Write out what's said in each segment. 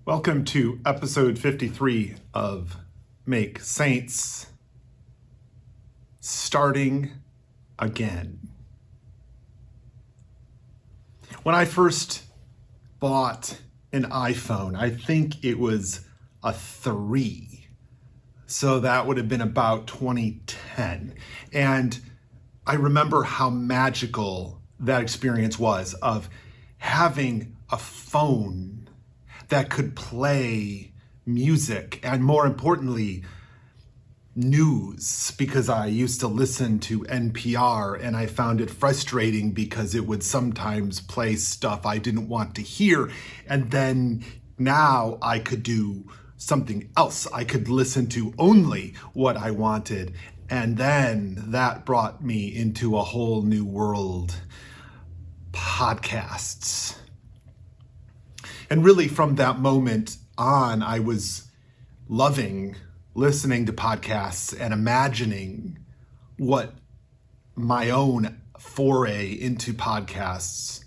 Welcome to episode 53 of Make Saints Starting Again. When I first bought an iPhone, I think it was a 3. So that would have been about 2010. And I remember how magical that experience was of having a phone that could play music and, more importantly, news, because I used to listen to NPR and I found it frustrating because it would sometimes play stuff I didn't want to hear. And then now I could do something else. I could listen to only what I wanted. And then that brought me into a whole new world: podcasts. And really from that moment on, I was loving listening to podcasts and imagining what my own foray into podcasts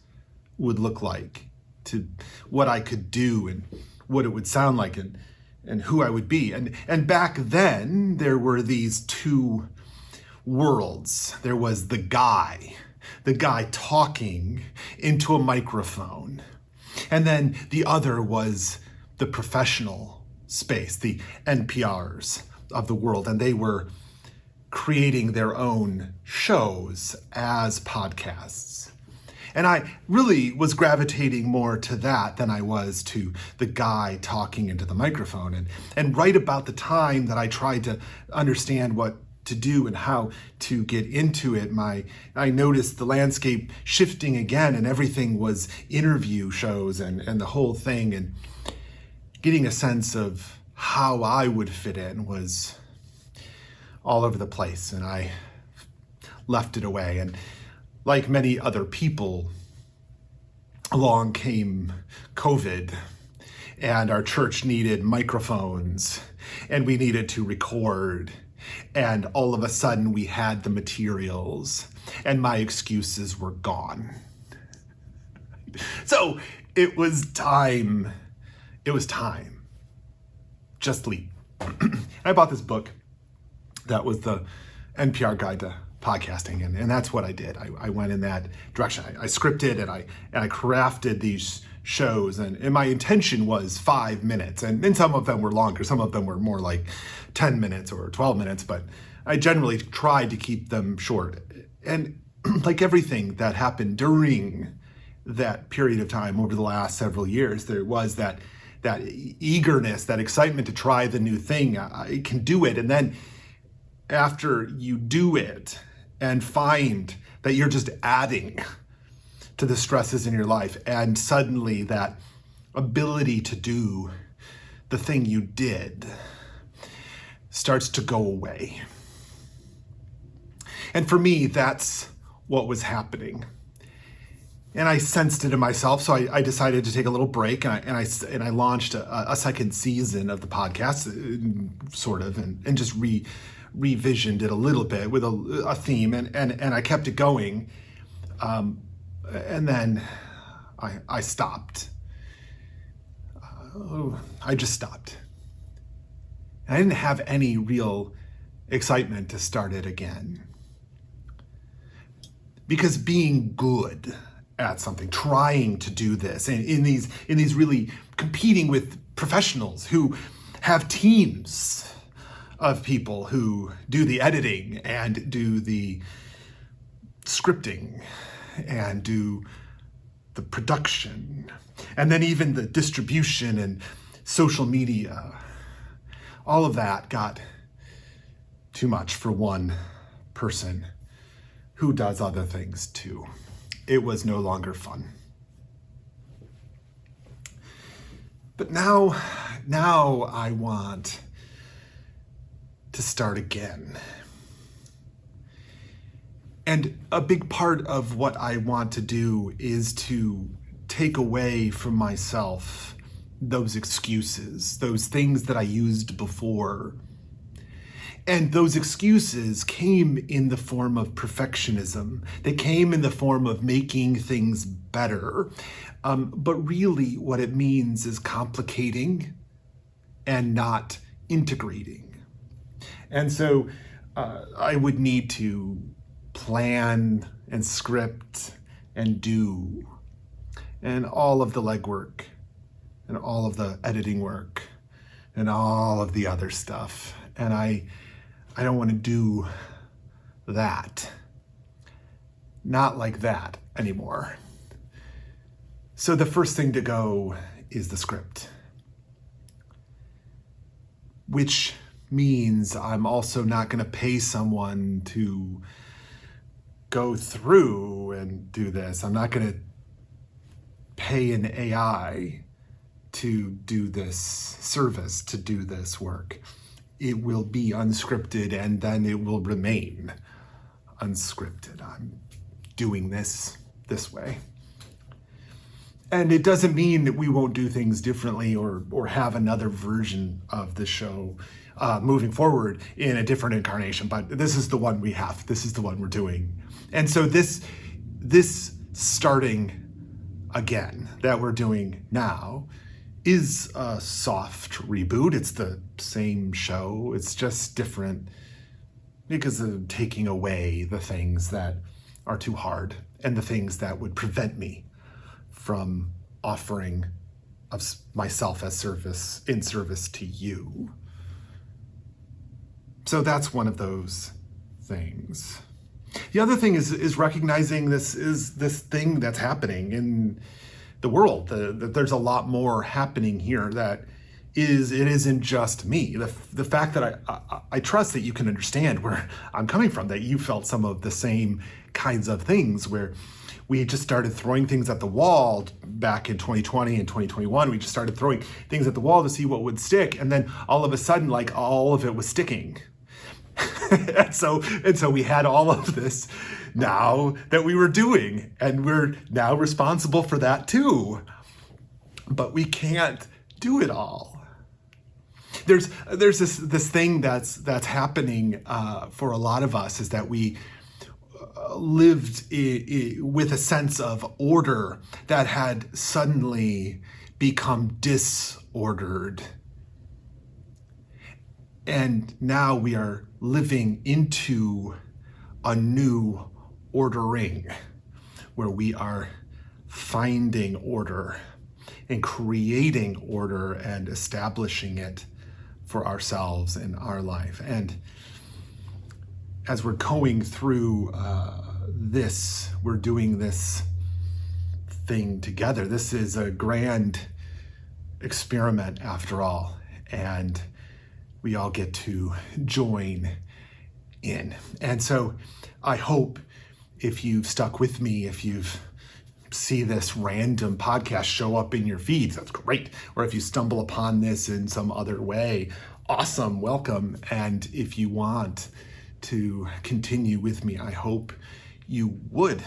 would look like, to what I could do and what it would sound like and who I would be. And back then, there were these two worlds. There was the guy talking into a microphone. And then the other was the professional space, the NPRs of the world. And they were creating their own shows as podcasts. And I really was gravitating more to that than I was to the guy talking into the microphone. And right about the time that I tried to understand what to do and how to get into it, I noticed the landscape shifting again, and everything was interview shows and the whole thing, and getting a sense of how I would fit in was all over the place, and I left it away. And like many other people, along came COVID, and our church needed microphones, and we needed to record. And all of a sudden we had the materials and my excuses were gone. So it was time. Just leave. I bought this book that was the NPR Guide to Podcasting, and that's what I did. I went in that direction. I scripted and I crafted these shows, and my intention was 5 minutes, and some of them were longer, some of them were more like 10 minutes or 12 minutes, but I generally tried to keep them short. And like everything that happened during that period of time over the last several years, there was that eagerness, that excitement to try the new thing. I can do it. And then after you do it and find that you're just adding to the stresses in your life, and suddenly that ability to do the thing you did starts to go away. And for me, that's what was happening. And I sensed it in myself, so I decided to take a little break, and I launched a second season of the podcast, sort of, and just revisioned it a little bit with a theme, and I kept it going. And then I stopped. I just stopped. And I didn't have any real excitement to start it again. Because being good at something, trying to do this, and in these really competing with professionals who have teams of people who do the editing and do the scripting and do the production, and then even the distribution and social media. All of that got too much for one person who does other things too. It was no longer fun. But now I want to start again. And a big part of what I want to do is to take away from myself those excuses, those things that I used before, And those excuses came in the form of perfectionism. They came in the form of making things better. But really what it means is complicating and not integrating. And so I would need to plan and script and do, and all of the legwork and all of the editing work and all of the other stuff. And I don't want to do that. Not like that anymore. So the first thing to go is the script, which means I'm also not going to pay someone to go through and do this. I'm not going to pay an AI to do this service, to do this work. It will be unscripted, and then it will remain unscripted. I'm doing this way. And it doesn't mean that we won't do things differently or have another version of the show moving forward in a different incarnation, but this is the one we have. This is the one we're doing. And so this starting again that we're doing now is a soft reboot. It's the same show. It's just different because of taking away the things that are too hard and the things that would prevent me from offering of myself as in service to you. So that's one of those things. The other thing is recognizing this thing that's happening in the world. That there's a lot more happening here that it isn't just me. The fact that I trust that you can understand where I'm coming from, that you felt some of the same kinds of things where we just started throwing things at the wall back in 2020 and 2021. We just started throwing things at the wall to see what would stick. And then all of a sudden, like all of it was sticking. and so we had all of this now that we were doing, and we're now responsible for that too. But we can't do it all. There's this thing that's happening for a lot of us, is that we lived with a sense of order that had suddenly become disordered. And now we are living into a new ordering where we are finding order and creating order and establishing it for ourselves in our life. And as we're going through this, we're doing this thing together. This is a grand experiment after all, and we all get to join in. And so I hope if you've stuck with me, if you've see this random podcast show up in your feeds, that's great. Or if you stumble upon this in some other way, awesome, welcome. And if you want to continue with me, I hope you would.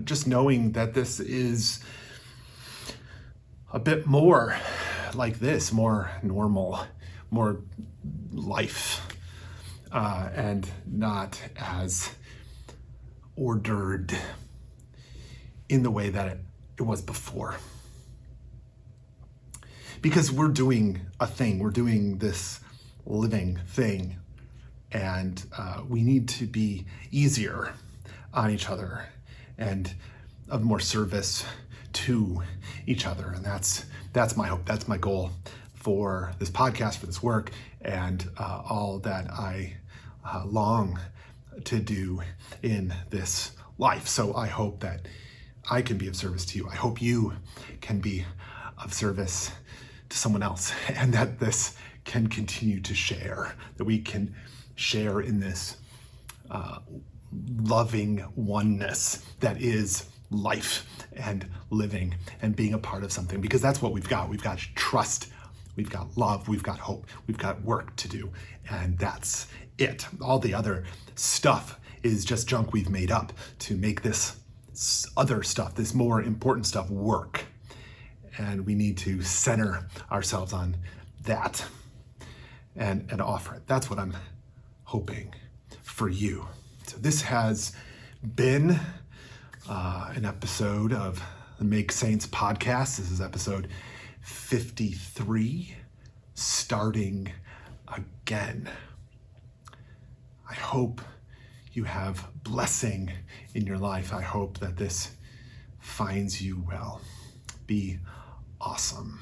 Just knowing that this is a bit more like this, more normal, more life, and not as ordered in the way that it was before. Because we're doing a thing, we're doing this living thing, and we need to be easier on each other and of more service to each other. And that's my hope, that's my goal for this podcast, for this work, and all that I long to do in this life. So I hope that I can be of service to you. I hope you can be of service to someone else, and that this can continue to share, that we can share in this loving oneness that is life and living and being a part of something, because that's what we've got. We've got trust, we've got love, we've got hope, we've got work to do, and that's it. All the other stuff is just junk we've made up to make this other stuff, this more important stuff, work. And we need to center ourselves on that and offer it. That's what I'm hoping for you. So this has been an episode of the Make Saints podcast. This is episode 53, starting again. I hope you have blessing in your life. I hope that this finds you well. Be awesome.